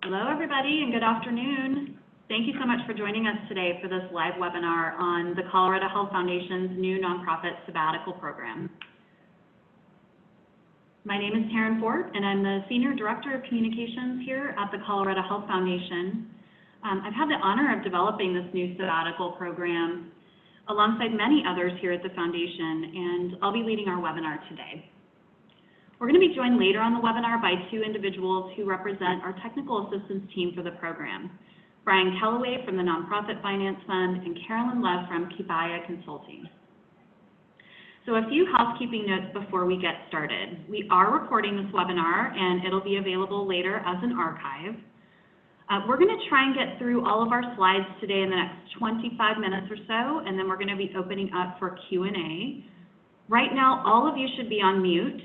Hello, everybody, and good afternoon. Thank you so much for joining us today for this live webinar on the Colorado Health Foundation's new nonprofit sabbatical program. My name is Taryn Fort, and I'm the Senior Director of Communications here at the Colorado Health Foundation. I've had the honor of developing this new sabbatical program alongside many others here at the Foundation, and I'll be leading our webinar today. We're going to be joined later on the webinar by two individuals who represent our technical assistance team for the program, Brian Kellaway from the Nonprofit Finance Fund and Carolyn Love from Kibaya Consulting. So a few housekeeping notes before we get started. We are recording this webinar and it'll be available later as an archive. We're going to try and get through all of our slides today in the next 25 minutes or so, and then we're going to be opening up for Q&A. Right now, all of you should be on mute.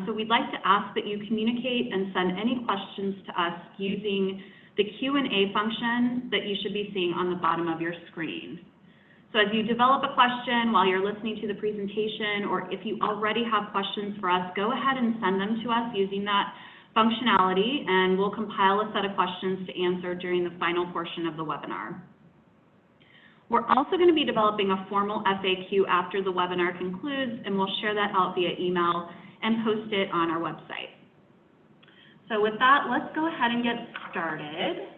So we'd like to ask that you communicate and send any questions to us using the Q&A function that you should be seeing on the bottom of your screen. So as you develop a question while you're listening to the presentation, or if you already have questions for us, go ahead and send them to us using that functionality, and we'll compile a set of questions to answer during the final portion of the webinar. We're also going to be developing a formal FAQ after the webinar concludes, and we'll share that out via email and post it on our website. So with that, let's go ahead and get started.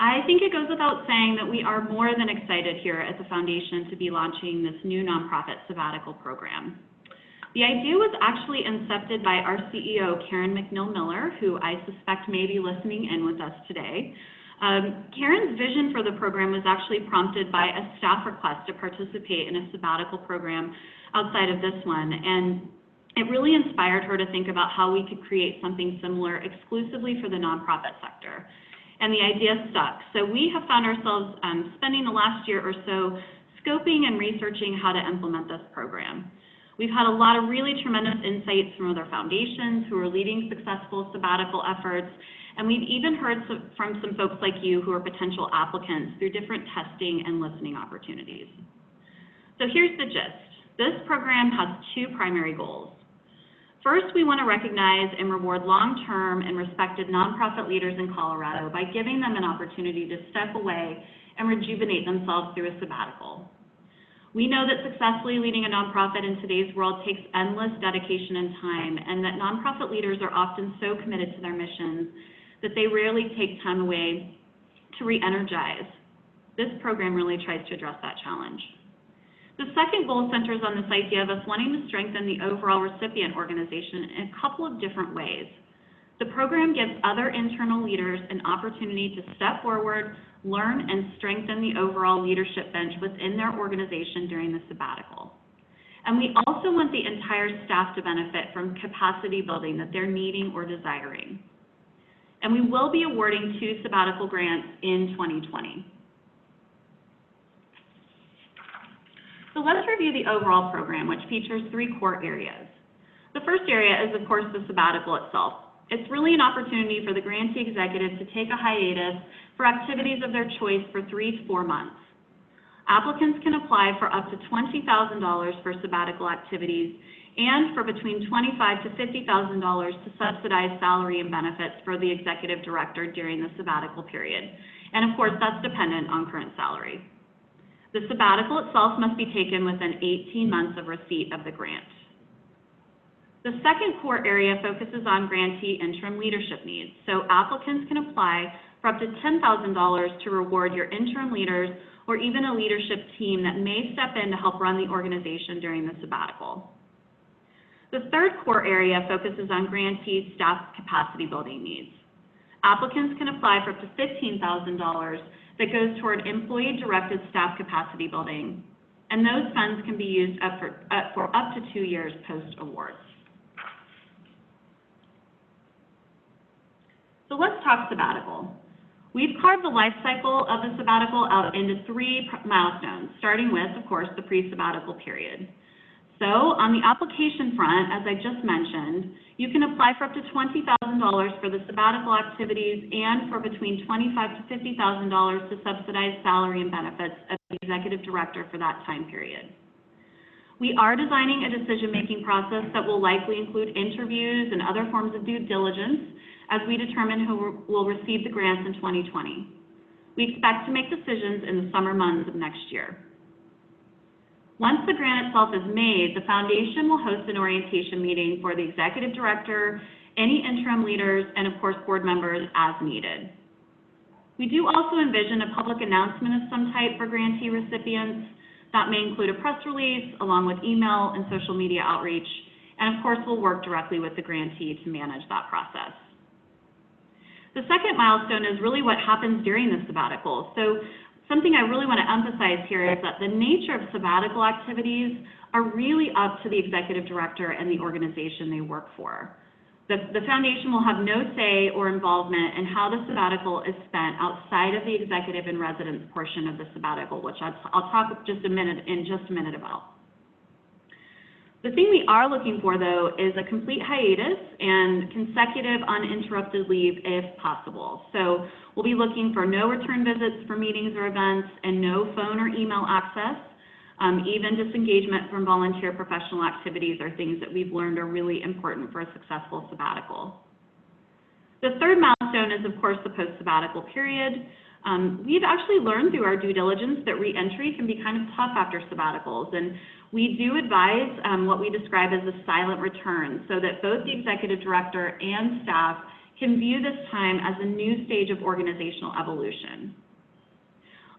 I think it goes without saying that we are more than excited here at the Foundation to be launching this new nonprofit sabbatical program. The idea was actually incepted by our CEO, Karen McNeil-Miller, who I suspect may be listening in with us today. Karen's vision for the program was actually prompted by a staff request to participate in a sabbatical program outside of this one, and it really inspired her to think about how we could create something similar exclusively for the nonprofit sector. And the idea stuck. So we have found ourselves spending the last year or so scoping and researching how to implement this program. We've had a lot of really tremendous insights from other foundations who are leading successful sabbatical efforts, and we've even heard from some folks like you who are potential applicants through different testing and listening opportunities. So here's the gist. This program has two primary goals. First, we want to recognize and reward long-term and respected nonprofit leaders in Colorado by giving them an opportunity to step away and rejuvenate themselves through a sabbatical. We know that successfully leading a nonprofit in today's world takes endless dedication and time, and that nonprofit leaders are often so committed to their missions that they rarely take time away to re-energize. This program really tries to address that challenge. The second goal centers on this idea of us wanting to strengthen the overall recipient organization in a couple of different ways. The program gives other internal leaders an opportunity to step forward, learn, and strengthen the overall leadership bench within their organization during the sabbatical. And we also want the entire staff to benefit from capacity building that they're needing or desiring. And we will be awarding 2 sabbatical grants in 2020. So let's review the overall program, which features 3 core areas. The first area is, of course, the sabbatical itself. It's really an opportunity for the grantee executive to take a hiatus for activities of their choice for 3 to 4 months. Applicants can apply for up to $20,000 for sabbatical activities and for between $25,000 to $50,000 to subsidize salary and benefits for the executive director during the sabbatical period. And of course, that's dependent on current salary. The sabbatical itself must be taken within 18 months of receipt of the grant. The second core area focuses on grantee interim leadership needs. So applicants can apply for up to $10,000 to reward your interim leaders or even a leadership team that may step in to help run the organization during the sabbatical. The third core area focuses on grantee staff capacity building needs. Applicants can apply for up to $15,000 that goes toward employee-directed staff capacity building, and those funds can be used for up to 2 years post-awards. So let's talk sabbatical. We've carved the life cycle of the sabbatical out into 3 milestones, starting with, of course, the pre-sabbatical period. So on the application front, as I just mentioned, you can apply for up to $20,000 for the sabbatical activities and for between $25,000 to $50,000 to subsidize salary and benefits of the executive director for that time period. We are designing a decision-making process that will likely include interviews and other forms of due diligence as we determine who will receive the grants in 2020. We expect to make decisions in the summer months of next year. Once the grant itself is made, the foundation will host an orientation meeting for the executive director, any interim leaders, and of course board members as needed. We do also envision a public announcement of some type for grantee recipients. That may include a press release along with email and social media outreach, and of course we'll work directly with the grantee to manage that process. The second milestone is really what happens during the sabbatical. So something I really want to emphasize here is that the nature of sabbatical activities are really up to the executive director and the organization they work for. The foundation will have no say or involvement in how the sabbatical is spent outside of the executive and residence portion of the sabbatical, which I'll talk in just a minute about. The thing we are looking for, though, is a complete hiatus and consecutive uninterrupted leave if possible. So we'll be looking for no return visits for meetings or events and no phone or email access. Even disengagement from volunteer professional activities are things that we've learned are really important for a successful sabbatical. The third milestone is, of course, the post-sabbatical period. We've actually learned through our due diligence that re-entry can be kind of tough after sabbaticals, and we do advise what we describe as a silent return, so that both the executive director and staff can view this time as a new stage of organizational evolution.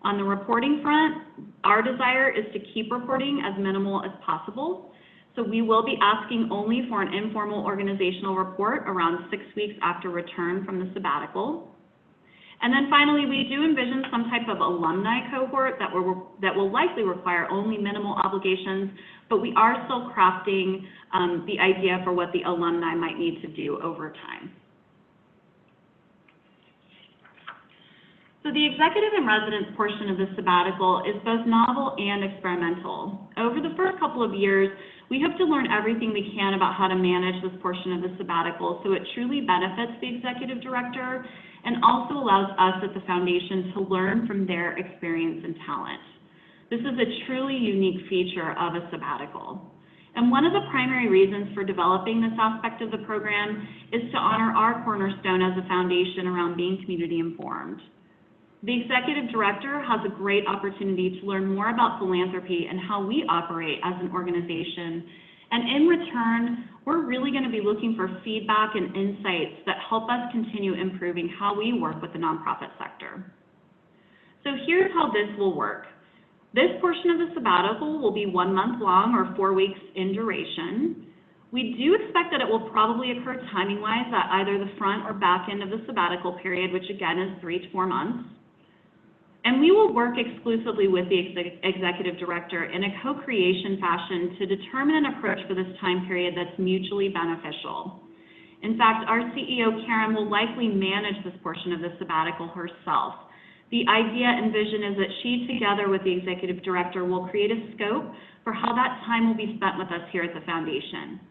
On the reporting front, our desire is to keep reporting as minimal as possible. So we will be asking only for an informal organizational report around 6 weeks after return from the sabbatical. And then finally, we do envision some type of alumni cohort that will likely require only minimal obligations, but we are still crafting the idea for what the alumni might need to do over time. So the executive and residence portion of the sabbatical is both novel and experimental. Over the first couple of years, we hope to learn everything we can about how to manage this portion of the sabbatical so it truly benefits the executive director and also allows us at the foundation to learn from their experience and talent. This is a truly unique feature of a sabbatical. And one of the primary reasons for developing this aspect of the program is to honor our cornerstone as a foundation around being community informed. The executive director has a great opportunity to learn more about philanthropy and how we operate as an organization. And in return, we're really going to be looking for feedback and insights that help us continue improving how we work with the nonprofit sector. So here's how this will work. This portion of the sabbatical will be 1 month long or 4 weeks in duration. We do expect that it will probably occur timing-wise at either the front or back end of the sabbatical period, which again is 3 to 4 months. And we will work exclusively with the executive director in a co-creation fashion to determine an approach for this time period that's mutually beneficial. In fact, our CEO, Karen, will likely manage this portion of the sabbatical herself. The idea and vision is that she, together with the executive director, will create a scope for how that time will be spent with us here at the foundation.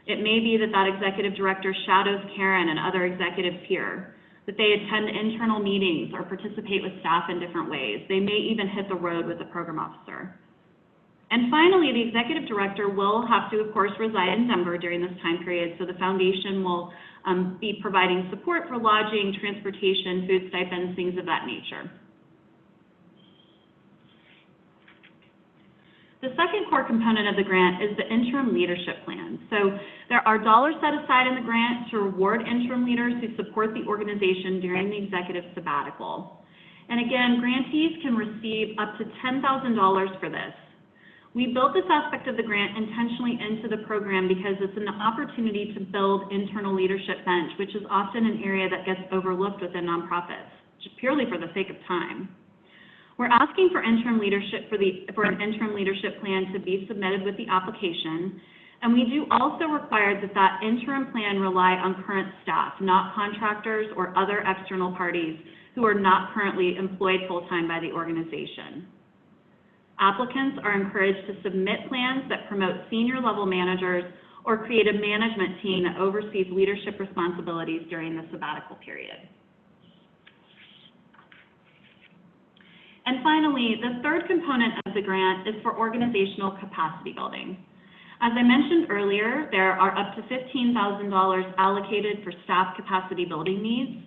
It may be that that executive director shadows Karen and other executives here, that they attend internal meetings or participate with staff in different ways. They may even hit the road with the program officer. And finally, the executive director will have to, of course, reside in Denver during this time period, so the foundation will be providing support for lodging, transportation, food stipends, things of that nature. The second core component of the grant is the interim leadership plan. So there are dollars set aside in the grant to reward interim leaders who support the organization during the executive sabbatical. And again, grantees can receive up to $10,000 for this. We built this aspect of the grant intentionally into the program because it's an opportunity to build internal leadership bench, which is often an area that gets overlooked within nonprofits, just purely for the sake of time. We're asking for interim leadership for an interim leadership plan to be submitted with the application, and we do also require that interim plan rely on current staff, not contractors or other external parties who are not currently employed full-time by the organization. Applicants are encouraged to submit plans that promote senior-level managers or create a management team that oversees leadership responsibilities during the sabbatical period. And finally, the third component of the grant is for organizational capacity building. As I mentioned earlier, there are up to $15,000 allocated for staff capacity building needs,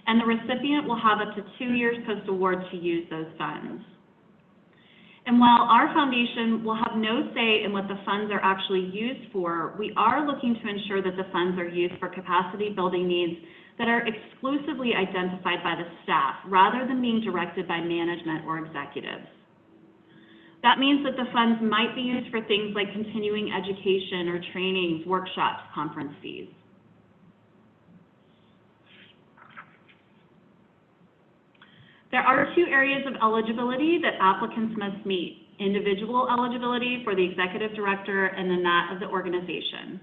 and the recipient will have up to 2 years post-award to use those funds. And while our foundation will have no say in what the funds are actually used for, we are looking to ensure that the funds are used for capacity building needs that are exclusively identified by the staff, rather than being directed by management or executives. That means that the funds might be used for things like continuing education or trainings, workshops, conference fees. There are 2 areas of eligibility that applicants must meet: individual eligibility for the executive director and then that of the organization.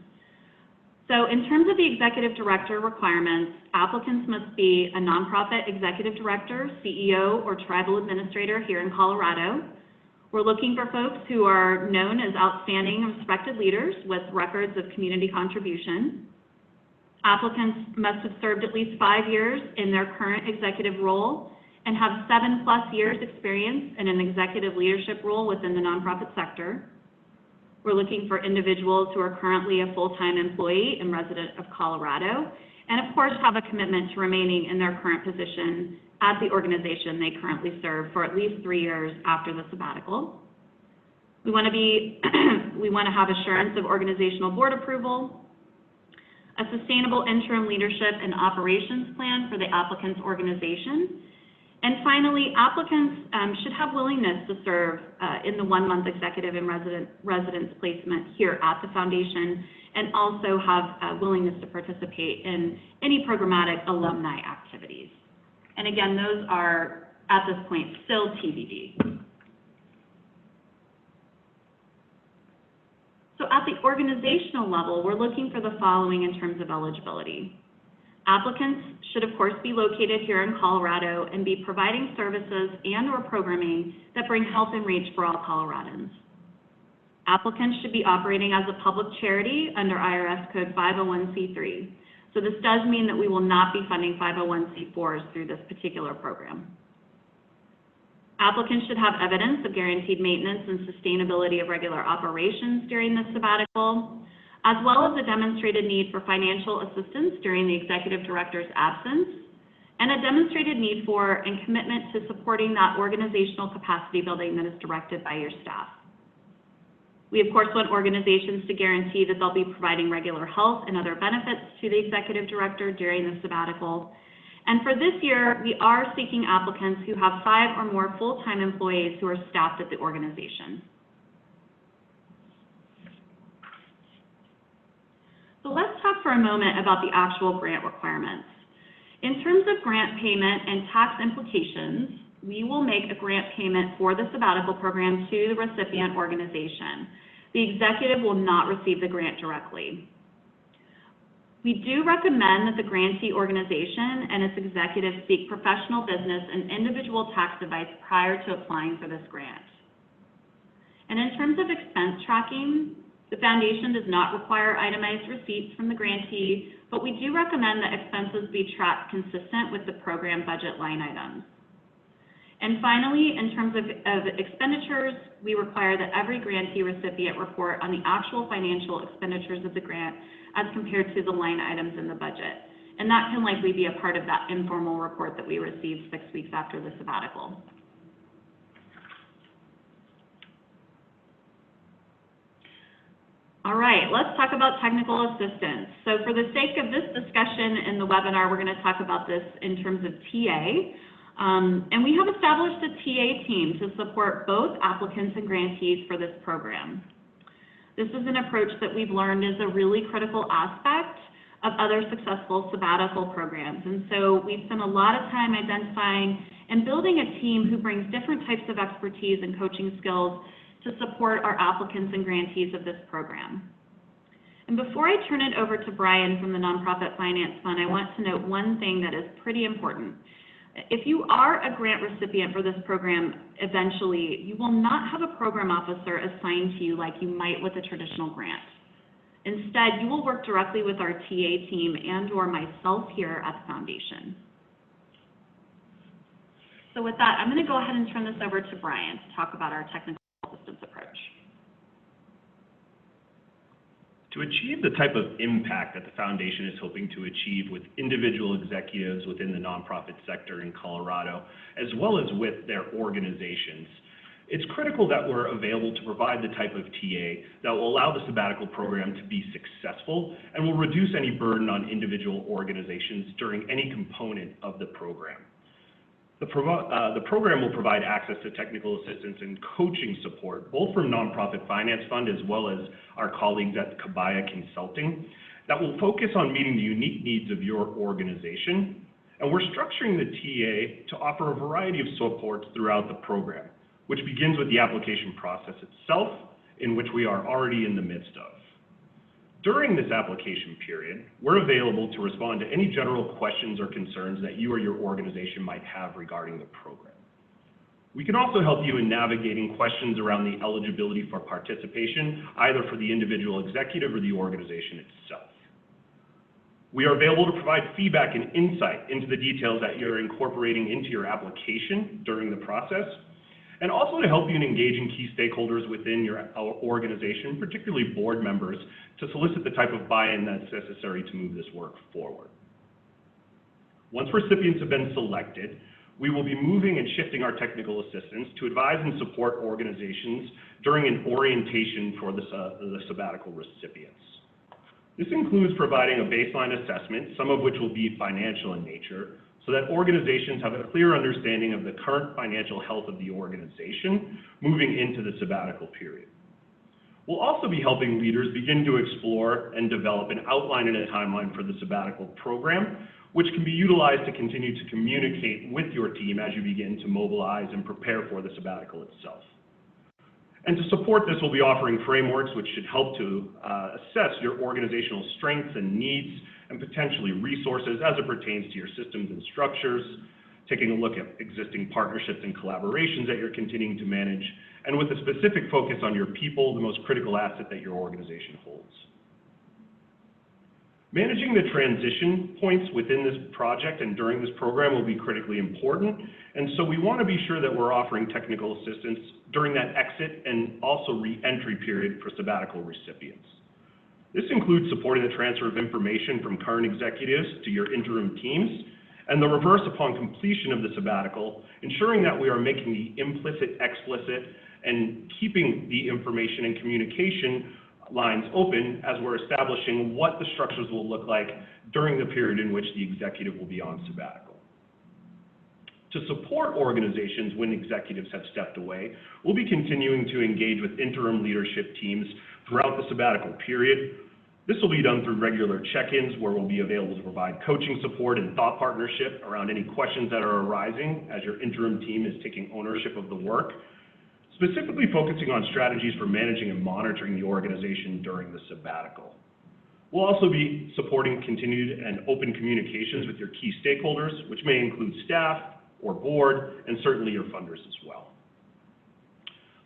So in terms of the executive director requirements, applicants must be a nonprofit executive director, CEO, or tribal administrator here in Colorado. We're looking for folks who are known as outstanding and respected leaders with records of community contribution. Applicants must have served at least 5 years in their current executive role and have 7+ years experience in an executive leadership role within the nonprofit sector. We're looking for individuals who are currently a full-time employee and resident of Colorado, and of course have a commitment to remaining in their current position at the organization they currently serve for at least 3 years after the sabbatical. We want to have assurance of organizational board approval, a sustainable interim leadership and operations plan for the applicant's organization. And finally, applicants should have willingness to serve in the 1-month executive and residence placement here at the foundation, and also have willingness to participate in any programmatic alumni activities. And again, those are, at this point, still TBD. So at the organizational level, we're looking for the following in terms of eligibility. Applicants should, of course, be located here in Colorado and be providing services and/or programming that bring health and reach for all Coloradans. Applicants should be operating as a public charity under IRS Code 501c3. So this does mean that we will not be funding 501c4s through this particular program. Applicants should have evidence of guaranteed maintenance and sustainability of regular operations during the sabbatical, as well as a demonstrated need for financial assistance during the executive director's absence, and a demonstrated need for and commitment to supporting that organizational capacity building that is directed by your staff. We, of course, want organizations to guarantee that they'll be providing regular health and other benefits to the executive director during the sabbatical. And for this year, we are seeking applicants who have 5 or more full-time employees who are staffed at the organization. So let's talk for a moment about the actual grant requirements. In terms of grant payment and tax implications, we will make a grant payment for the sabbatical program to the recipient organization. The executive will not receive the grant directly. We do recommend that the grantee organization and its executives seek professional business and individual tax advice prior to applying for this grant. And in terms of expense tracking, the foundation does not require itemized receipts from the grantee, but we do recommend that expenses be tracked consistent with the program budget line items. And finally, in terms of expenditures, we require that every grantee recipient report on the actual financial expenditures of the grant as compared to the line items in the budget. And that can likely be a part of that informal report that we received 6 weeks after the sabbatical. All right, let's talk about technical assistance. So for the sake of this discussion in the webinar, we're going to talk about this in terms of TA. And we have established a TA team to support both applicants and grantees for this program. This is an approach that we've learned is a really critical aspect of other successful sabbatical programs. And so we've spent a lot of time identifying and building a team who brings different types of expertise and coaching skills to support our applicants and grantees of this program. And before I turn it over to Brian from the Nonprofit Finance Fund, I want to note one thing that is pretty important. If you are a grant recipient for this program, eventually, you will not have a program officer assigned to you like you might with a traditional grant. Instead, you will work directly with our TA team and/or myself here at the foundation. So with that, I'm going to go ahead and turn this over to Brian to talk about our technical assistance approach. To achieve the type of impact that the foundation is hoping to achieve with individual executives within the nonprofit sector in Colorado, as well as with their organizations, it's critical that we're available to provide the type of TA that will allow the sabbatical program to be successful and will reduce any burden on individual organizations during any component of the program. The program will provide access to technical assistance and coaching support, both from Nonprofit Finance Fund as well as our colleagues at Cabaya Consulting, that will focus on meeting the unique needs of your organization. And we're structuring the TA to offer a variety of supports throughout the program, which begins with the application process itself, in which we are already in the midst of. During this application period, we're available to respond to any general questions or concerns that you or your organization might have regarding the program. We can also help you in navigating questions around the eligibility for participation, either for the individual executive or the organization itself. We are available to provide feedback and insight into the details that you're incorporating into your application during the process, and also to help you in engaging key stakeholders within your organization, particularly board members, to solicit the type of buy-in that's necessary to move this work forward. Once recipients have been selected, we will be moving and shifting our technical assistance to advise and support organizations during an orientation for the sabbatical recipients. This includes providing a baseline assessment, some of which will be financial in nature, so that organizations have a clear understanding of the current financial health of the organization moving into the sabbatical period. We'll also be helping leaders begin to explore and develop an outline and a timeline for the sabbatical program, which can be utilized to continue to communicate with your team as you begin to mobilize and prepare for the sabbatical itself. And to support this, we'll be offering frameworks which should help to assess your organizational strengths and needs and potentially resources as it pertains to your systems and structures, taking a look at existing partnerships and collaborations that you're continuing to manage, and with a specific focus on your people, the most critical asset that your organization holds. Managing the transition points within this project and during this program will be critically important, and so we want to be sure that we're offering technical assistance during that exit and also re-entry period for sabbatical recipients. This includes supporting the transfer of information from current executives to your interim teams, and the reverse upon completion of the sabbatical, ensuring that we are making the implicit explicit and keeping the information and communication lines open as we're establishing what the structures will look like during the period in which the executive will be on sabbatical. To support organizations when executives have stepped away, we'll be continuing to engage with interim leadership teams throughout the sabbatical period. This will be done through regular check-ins where we'll be available to provide coaching support and thought partnership around any questions that are arising as your interim team is taking ownership of the work, specifically focusing on strategies for managing and monitoring the organization during the sabbatical. We'll also be supporting continued and open communications with your key stakeholders, which may include staff or board, and certainly your funders as well.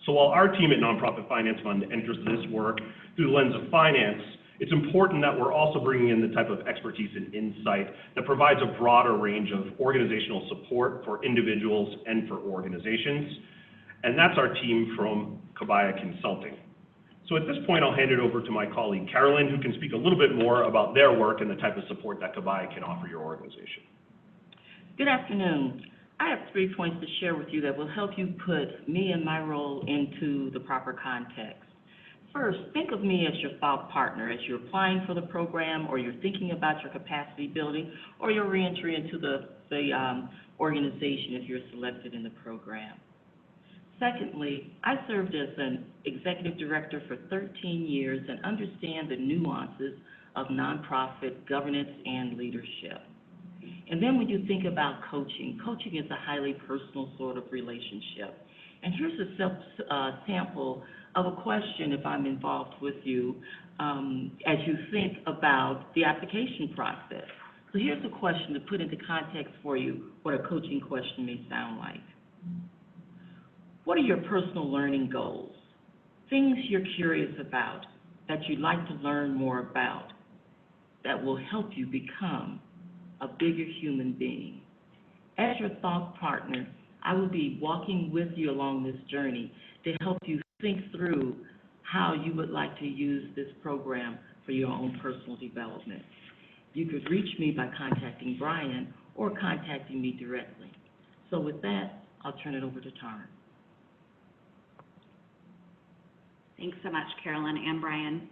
So while our team at Nonprofit Finance Fund enters this work through the lens of finance, it's important that we're also bringing in the type of expertise and insight that provides a broader range of organizational support for individuals and for organizations. And that's our team from Cabaya Consulting. So at this point, I'll hand it over to my colleague, Carolyn, who can speak a little bit more about their work and the type of support that Cabaya can offer your organization. Good afternoon. I have 3 points to share with you that will help you put me and my role into the proper context. First, think of me as your thought partner as you're applying for the program, or you're thinking about your capacity building, or your reentry into the organization if you're selected in the program. Secondly, I served as an executive director for 13 years and understand the nuances of nonprofit governance and leadership. And then when you think about coaching, coaching is a highly personal sort of relationship. And here's a sample of a question if I'm involved with you as you think about the application process. So here's a question to put into context for you what a coaching question may sound like. What are your personal learning goals? Things you're curious about that you'd like to learn more about that will help you become a bigger human being. As your thought partner, I will be walking with you along this journey to help you think through how you would like to use this program for your own personal development. You could reach me by contacting Brian or contacting me directly. So with that, I'll turn it over to Tara. Thanks so much, Carolyn and Brian.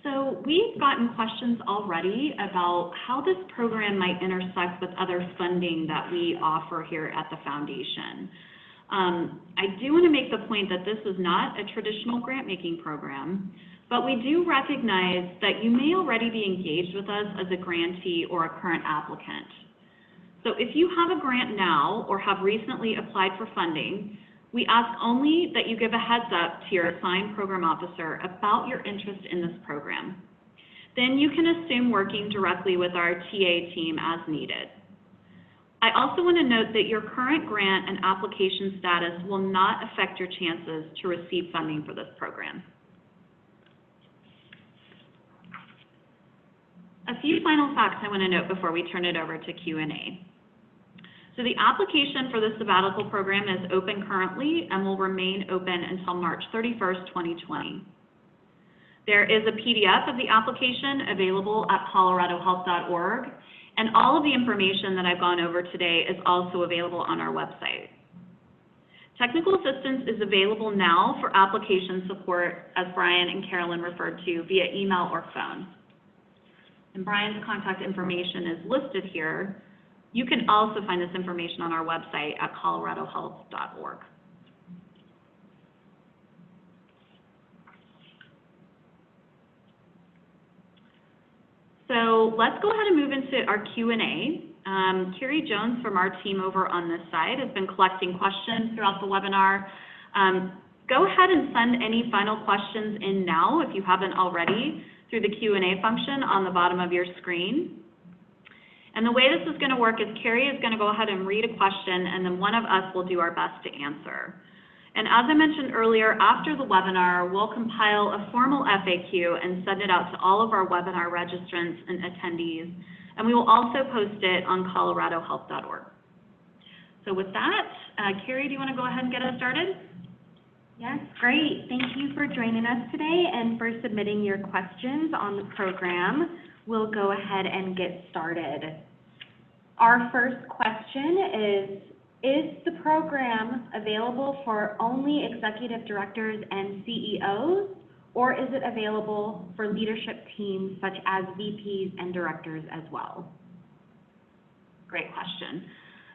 So we've gotten questions already about how this program might intersect with other funding that we offer here at the Foundation. I do want to make the point that this is not a traditional grant-making program, but we do recognize that you may already be engaged with us as a grantee or a current applicant. So if you have a grant now or have recently applied for funding, we ask only that you give a heads up to your assigned program officer about your interest in this program. Then you can assume working directly with our TA team as needed. I also want to note that your current grant and application status will not affect your chances to receive funding for this program. A few final facts I want to note before we turn it over to Q&A. So the application for the sabbatical program is open currently and will remain open until March 31st, 2020. There is a PDF of the application available at coloradohealth.org, and all of the information that I've gone over today is also available on our website. Technical assistance is available now for application support, as Brian and Carolyn referred to, via email or phone. And Brian's contact information is listed here. You can also find this information on our website at coloradohealth.org. So let's go ahead and move into our Q&A. Carrie Jones from our team over on this side has been collecting questions throughout the webinar. Go ahead and send any final questions in now if you haven't already through the Q&A function on the bottom of your screen. And the way this is going to work is Carrie is going to go ahead and read a question, and then one of us will do our best to answer. And as I mentioned earlier, after the webinar, we'll compile a formal FAQ and send it out to all of our webinar registrants and attendees. And we will also post it on coloradohealth.org. So with that, Carrie, do you want to go ahead and get us started? Yes, great. Thank you for joining us today and for submitting your questions on the program. We'll go ahead and get started. Our first question is the program available for only executive directors and CEOs, or is it available for leadership teams such as VPs and directors as well? Great question.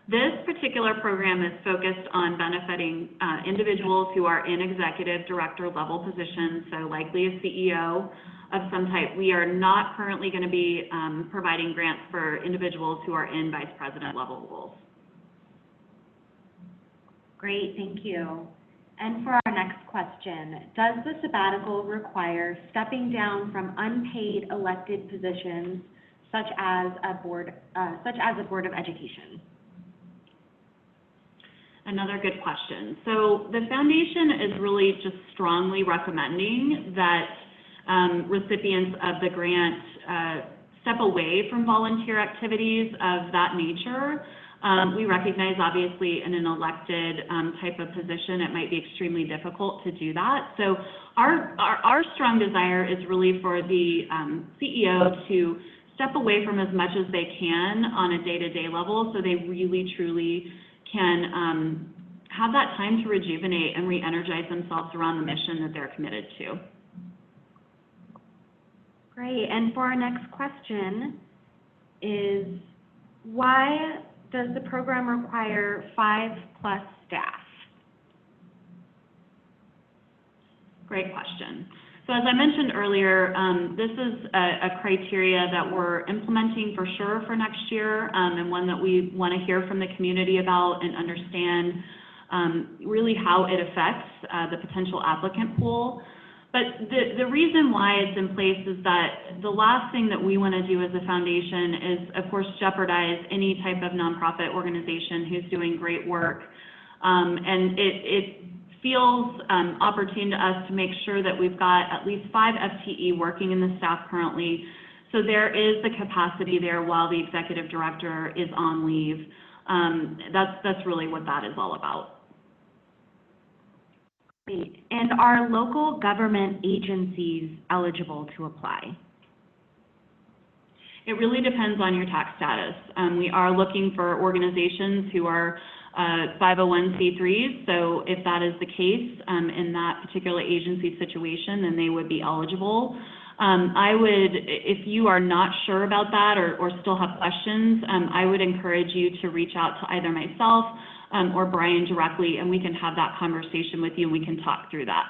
This particular program is focused on benefiting individuals who are in executive director level positions, so likely a CEO of some type. We are not currently going to be providing grants for individuals who are in vice president level roles. Great, thank you. And for our next question, does the sabbatical require stepping down from unpaid elected positions such as a board of education? Another good question. So the foundation is really just strongly recommending that recipients of the grant step away from volunteer activities of that nature. We recognize, obviously, in an elected type of position, it might be extremely difficult to do that. So our strong desire is really for the CEO to step away from as much as they can on a day-to-day level so they really, truly can have that time to rejuvenate and re-energize themselves around the mission that they're committed to. Great, and for our next question is, why does the program require 5+ staff? Great question. So as I mentioned earlier, this is a criteria that we're implementing for sure for next year, and one that we want to hear from the community about and understand really how it affects the potential applicant pool. But the reason why it's in place is that the last thing that we want to do as a foundation is, of course, jeopardize any type of nonprofit organization who's doing great work. And it feels opportune to us to make sure that we've got at least 5 FTE working in the staff currently. So there is the capacity there while the executive director is on leave. That's really what that is all about. Great. And are local government agencies eligible to apply? It really depends on your tax status. We are looking for organizations who are 501c3s, so if that is the case in that particular agency situation, then they would be eligible. I would, if you are not sure about that or still have questions, I would encourage you to reach out to either myself or Brian directly, and we can have that conversation with you and we can talk through that.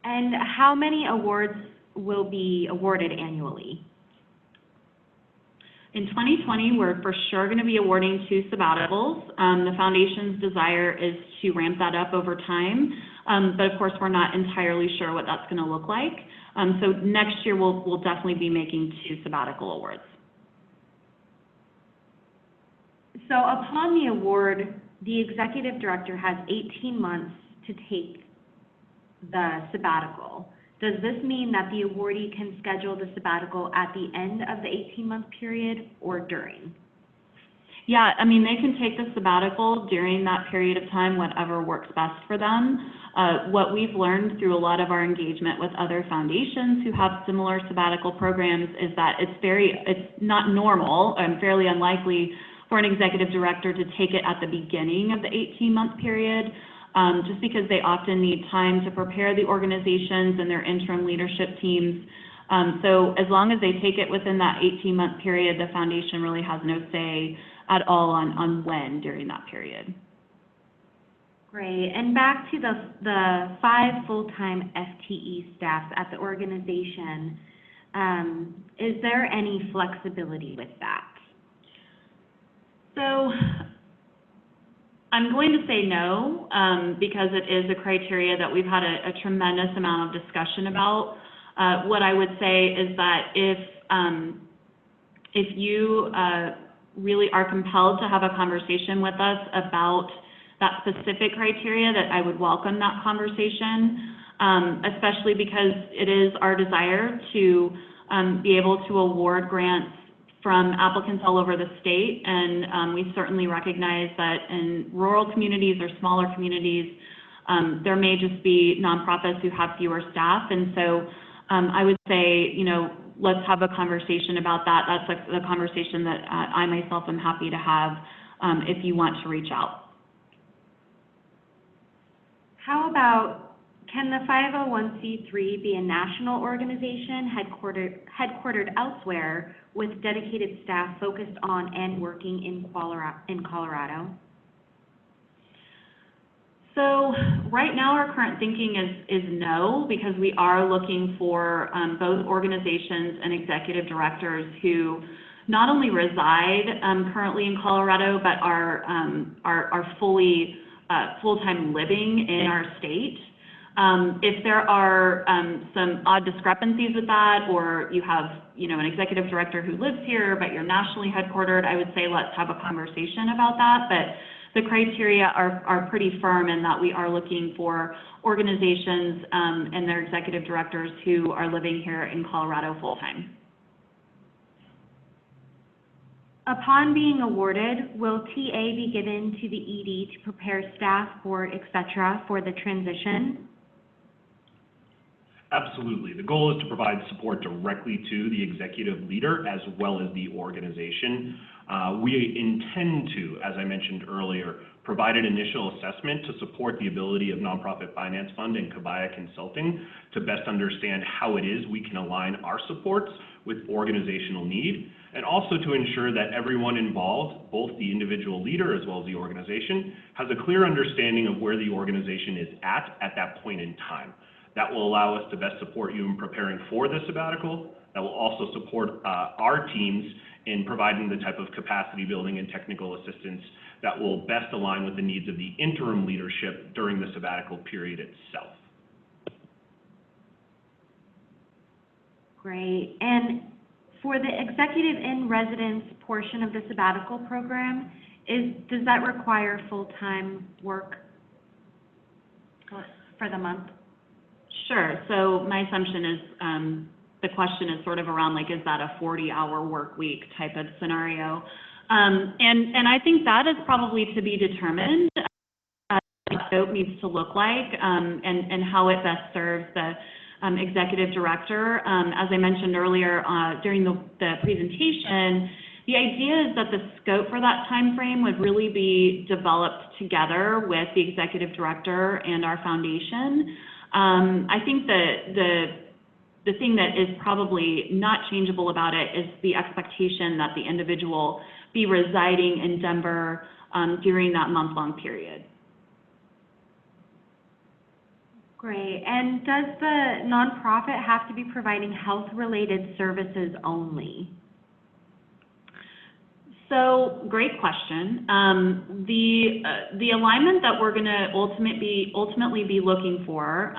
And how many awards will be awarded annually? In 2020, we're for sure going to be awarding 2 sabbaticals. The foundation's desire is to ramp that up over time, but of course we're not entirely sure what that's going to look like. So next year we'll definitely be making 2 sabbatical awards. So upon the award, the executive director has 18 months to take the sabbatical. Does this mean that the awardee can schedule the sabbatical at the end of the 18-month period or during? Yeah, I mean, they can take the sabbatical during that period of time, whatever works best for them. What we've learned through a lot of our engagement with other foundations who have similar sabbatical programs is that it's not normal and fairly unlikely for an executive director to take it at the beginning of the 18-month period. Just because they often need time to prepare the organizations and their interim leadership teams. So as long as they take it within that 18-month period, the foundation really has no say at all on when during that period. Great. And back to the 5 full-time FTE staffs at the organization, is there any flexibility with that? So I'm going to say no, because it is a criteria that we've had a tremendous amount of discussion about. What I would say is that if you really are compelled to have a conversation with us about that specific criteria, that I would welcome that conversation, especially because it is our desire to be able to award grants from applicants all over the state, and we certainly recognize that in rural communities or smaller communities, there may just be nonprofits who have fewer staff, and so I would say, let's have a conversation about that. That's the conversation that I myself am happy to have if you want to reach out. How about, can the 501c3 be a national organization headquartered elsewhere with dedicated staff focused on and working in Colorado? So right now our current thinking is no, because we are looking for both organizations and executive directors who not only reside currently in Colorado, but are fully full-time living in our state. If there are some odd discrepancies with that, or you have, an executive director who lives here, but you're nationally headquartered, I would say let's have a conversation about that. But the criteria are pretty firm in that we are looking for organizations and their executive directors who are living here in Colorado full-time. Upon being awarded, will TA be given to the ED to prepare staff, board, etc. for the transition? Absolutely. The goal is to provide support directly to the executive leader as well as the organization. We intend to, as I mentioned earlier, provide an initial assessment to support the ability of Nonprofit Finance Fund and Kabaya Consulting to best understand how it is we can align our supports with organizational need, and also to ensure that everyone involved, both the individual leader as well as the organization, has a clear understanding of where the organization is at that point in time. That will allow us to best support you in preparing for the sabbatical. That will also support our teams in providing the type of capacity building and technical assistance that will best align with the needs of the interim leadership during the sabbatical period itself. Great. And for the executive in residence portion of the sabbatical program, does that require full-time work for the month? Sure. So my assumption is the question is sort of around, like, is that a 40-hour work week type of scenario? And I think that is probably to be determined. scope needs to look like, and how it best serves the executive director. As I mentioned earlier during the presentation, the idea is that the scope for that time frame would really be developed together with the executive director and our foundation. I think the thing that is probably not changeable about it is the expectation that the individual be residing in Denver during that month-long period. Great. And does the nonprofit have to be providing health-related services only? So, great question. The alignment that we're going to ultimately be looking for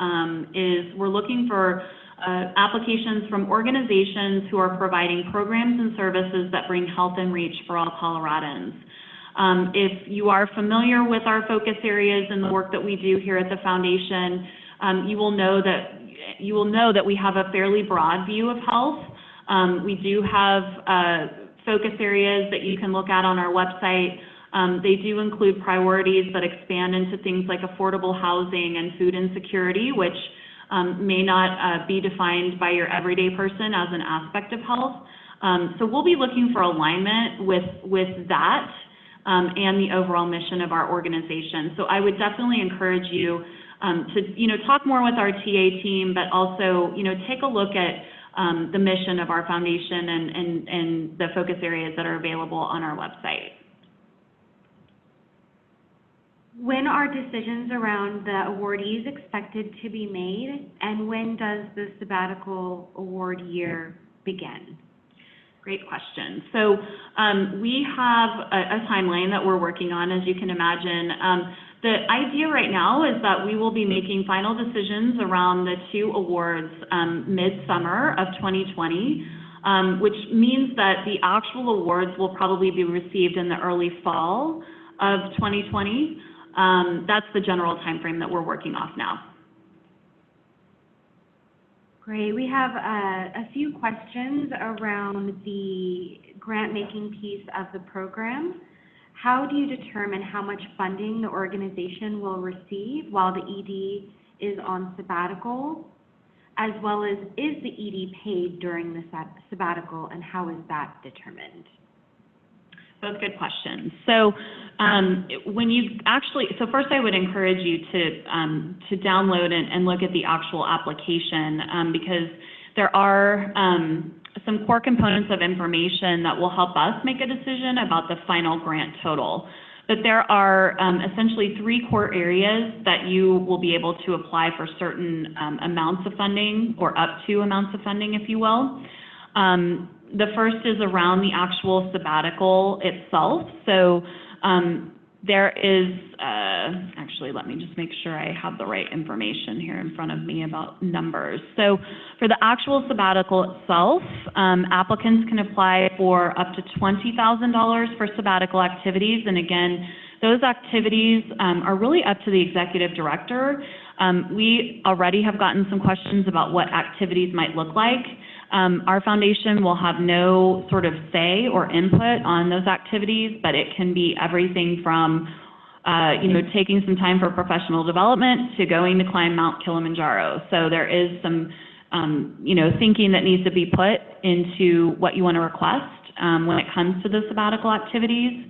is we're looking for applications from organizations who are providing programs and services that bring health and reach for all Coloradans. If you are familiar with our focus areas and the work that we do here at the foundation, you will know that we have a fairly broad view of health. We do have focus areas that you can look at on our website. They do include priorities that expand into things like affordable housing and food insecurity, which may not be defined by your everyday person as an aspect of health. So we'll be looking for alignment with that and the overall mission of our organization. So I would definitely encourage you to talk more with our TA team, but also take a look at the mission of our foundation and the focus areas that are available on our website. When are decisions around the awardees expected to be made, and when does the sabbatical award year begin? Great question. So we have a timeline that we're working on, as you can imagine. The idea right now is that we will be making final decisions around the 2 awards mid-summer of 2020, which means that the actual awards will probably be received in the early fall of 2020. That's the general time frame that we're working off now. Great. We have a few questions around the grant-making piece of the program. How do you determine how much funding the organization will receive while the ED is on sabbatical, as well as is the ED paid during the sabbatical, and how is that determined? Both good questions. So first I would encourage you to download and look at the actual application because there are some core components of information that will help us make a decision about the final grant total. But there are essentially 3 core areas that you will be able to apply for certain amounts of funding, or up to amounts of funding, if you will. The first is around the actual sabbatical itself. So there is, actually, let me just make sure I have the right information here in front of me about numbers. So for the actual sabbatical itself, applicants can apply for up to $20,000 for sabbatical activities. And again, those activities are really up to the executive director. We already have gotten some questions about what activities might look like. Our foundation will have no sort of say or input on those activities, but it can be everything from, taking some time for professional development to going to climb Mount Kilimanjaro. So there is some, thinking that needs to be put into what you want to request when it comes to the sabbatical activities.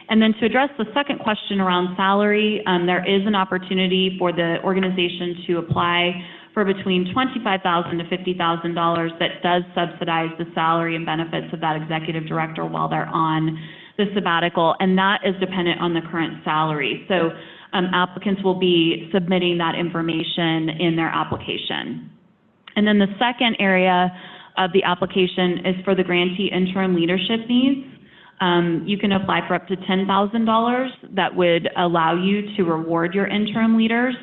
And then to address the second question around salary, there is an opportunity for the organization to apply for between $25,000 to $50,000 that does subsidize the salary and benefits of that executive director while they're on the sabbatical, and that is dependent on the current salary. So applicants will be submitting that information in their application. And then the second area of the application is for the grantee interim leadership needs. You can apply for up to $10,000 that would allow you to reward your interim leaders.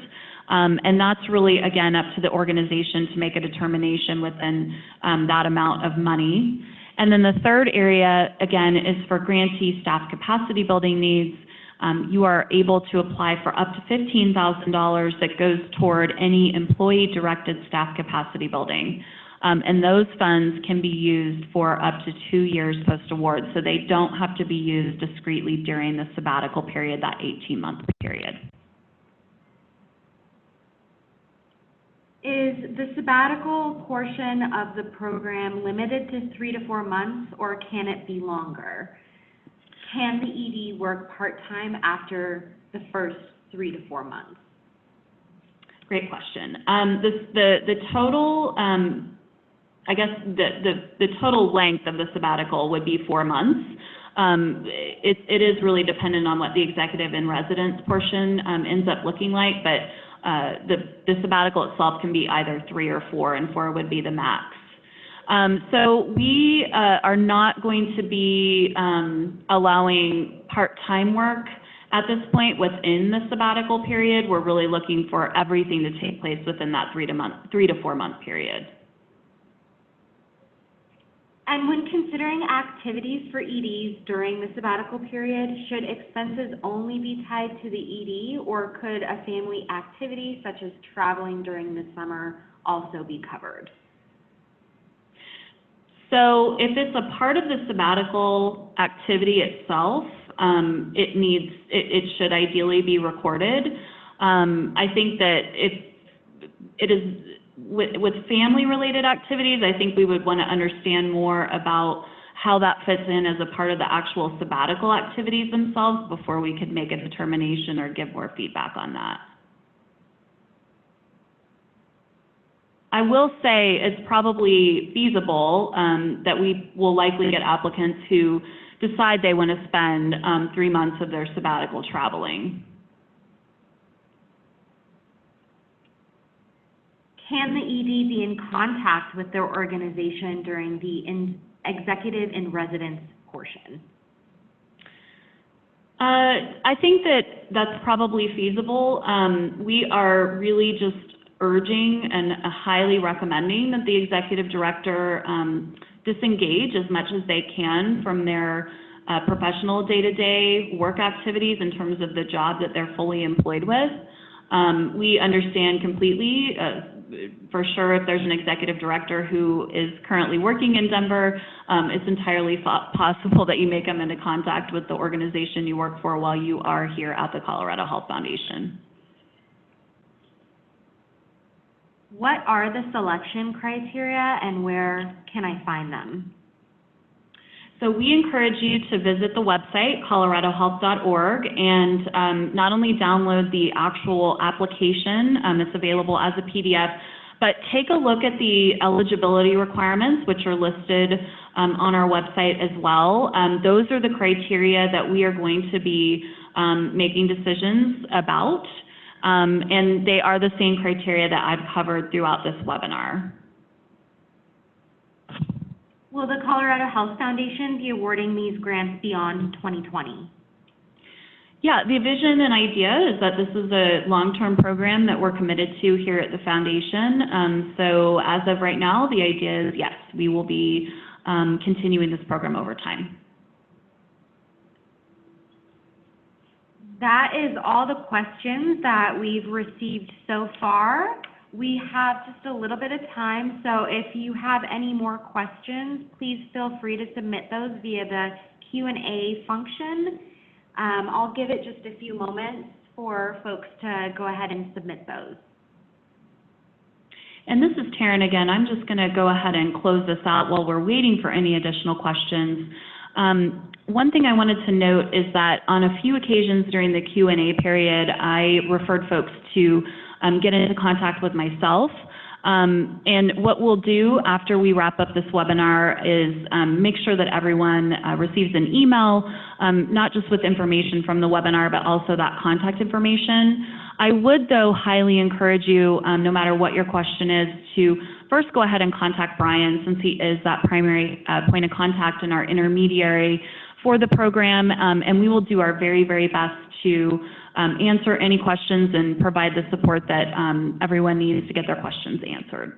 And that's really, again, up to the organization to make a determination within that amount of money. And then the third area, again, is for grantee staff capacity building needs. You are able to apply for up to $15,000 that goes toward any employee-directed staff capacity building. And those funds can be used for up to 2 years post-award, so they don't have to be used discretely during the sabbatical period, that 18-month period. Is the sabbatical portion of the program limited to 3 to 4 months, or can it be longer? Can the ED work part-time after the first 3 to 4 months? Great question. The total, I guess the total length of the sabbatical would be 4 months. It is really dependent on what the executive in residence portion ends up looking like, but the sabbatical itself can be either 3 or 4, and 4 would be the max. So we are not going to be allowing part-time work at this point within the sabbatical period. We're really looking for everything to take place within that 3 to 4 month period. And when considering activities for EDs during the sabbatical period, should expenses only be tied to the ED, or could a family activity such as traveling during the summer also be covered? So if it's a part of the sabbatical activity itself, it should ideally be recorded. I think that if it is with family-related activities, I think we would want to understand more about how that fits in as a part of the actual sabbatical activities themselves before we could make a determination or give more feedback on that. I will say it's probably feasible that we will likely get applicants who decide they want to spend 3 months of their sabbatical traveling. Can the ED be in contact with their organization during the executive in residence portion? I think that that's probably feasible. We are really just urging and highly recommending that the executive director disengage as much as they can from their professional day-to-day work activities in terms of the job that they're fully employed with. We understand completely, for sure, if there's an executive director who is currently working in Denver, it's entirely possible that you may come into contact with the organization you work for while you are here at the Colorado Health Foundation. What are the selection criteria, and where can I find them? So we encourage you to visit the website, coloradohealth.org, and not only download the actual application, it's available as a PDF, but take a look at the eligibility requirements, which are listed on our website as well. Those are the criteria that we are going to be making decisions about, and they are the same criteria that I've covered throughout this webinar. Will the Colorado Health Foundation be awarding these grants beyond 2020? Yeah, the vision and idea is that this is a long-term program that we're committed to here at the foundation. So as of right now, the idea is, yes, we will be continuing this program over time. That is all the questions that we've received so far. We have just a little bit of time, so if you have any more questions, please feel free to submit those via the Q&A function. I'll give it just a few moments for folks to go ahead and submit those. And this is Taryn again. I'm just going to go ahead and close this out while we're waiting for any additional questions. One thing I wanted to note is that on a few occasions during the Q&A period, I referred folks to get into contact with myself. And what we'll do after we wrap up this webinar is make sure that everyone receives an email, not just with information from the webinar, but also that contact information. I would, though, highly encourage you, no matter what your question is, to first go ahead and contact Brian, since he is that primary point of contact and our intermediary for the program, and we will do our very, very best to answer any questions and provide the support that everyone needs to get their questions answered.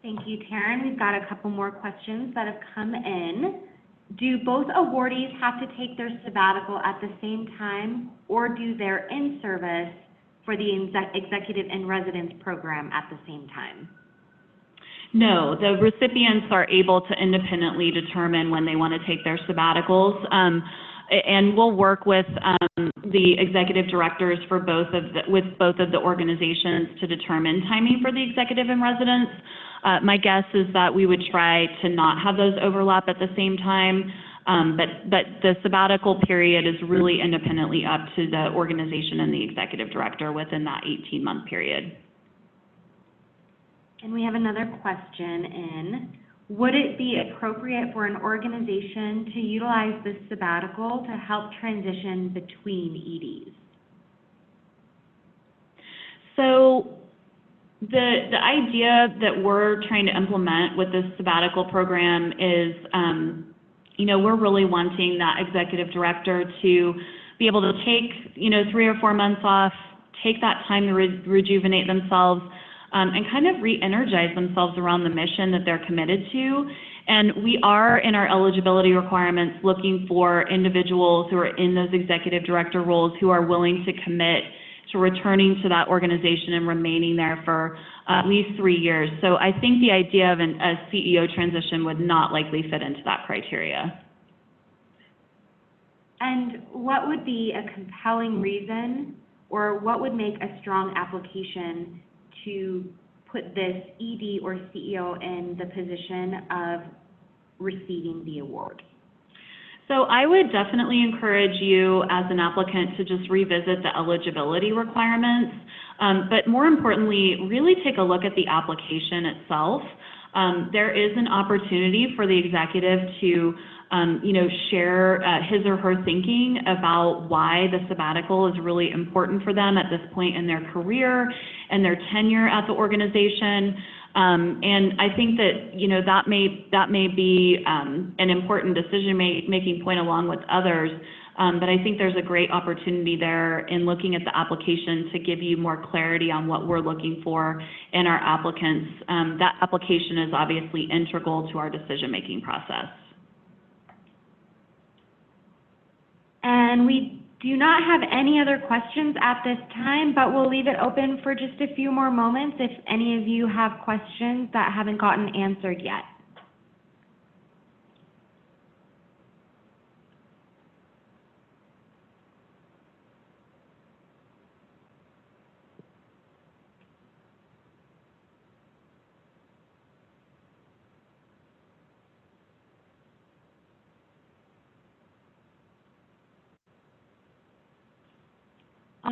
Thank you, Taryn. We've got a couple more questions that have come in. Do both awardees have to take their sabbatical at the same time, or do their in-service for the Executive in Residence program at the same time? No, the recipients are able to independently determine when they want to take their sabbaticals. and we'll work with the executive directors for both of the organizations to determine timing for the executive in residence. My guess is that we would try to not have those overlap at the same time, but the sabbatical period is really independently up to the organization and the executive director within that 18-month period. And we have another question in. Would it be appropriate for an organization to utilize this sabbatical to help transition between EDs? So the idea that we're trying to implement with this sabbatical program is, we're really wanting that executive director to be able to take, 3 or 4 months off, take that time to rejuvenate themselves, and kind of re-energize themselves around the mission that they're committed to. And we are, in our eligibility requirements, looking for individuals who are in those executive director roles who are willing to commit to returning to that organization and remaining there for at least 3 years. So I think the idea of a CEO transition would not likely fit into that criteria. And what would be a compelling reason, or what would make a strong application to put this ED or CEO in the position of receiving the award? So I would definitely encourage you as an applicant to just revisit the eligibility requirements, but more importantly, really take a look at the application itself. There is an opportunity for the executive to share his or her thinking about why the sabbatical is really important for them at this point in their career and their tenure at the organization. And I think that, that may be an important decision-making point along with others. But I think there's a great opportunity there in looking at the application to give you more clarity on what we're looking for in our applicants. That application is obviously integral to our decision-making process. And we do not have any other questions at this time, but we'll leave it open for just a few more moments if any of you have questions that haven't gotten answered yet.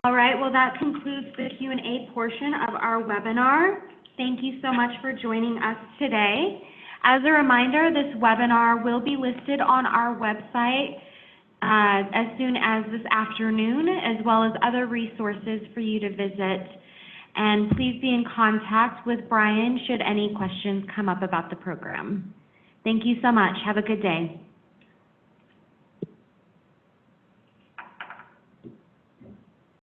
All right, well, that concludes the Q&A portion of our webinar. Thank you so much for joining us today. As a reminder, this webinar will be listed on our website as soon as this afternoon, as well as other resources for you to visit. And please be in contact with Brian should any questions come up about the program. Thank you so much. Have a good day.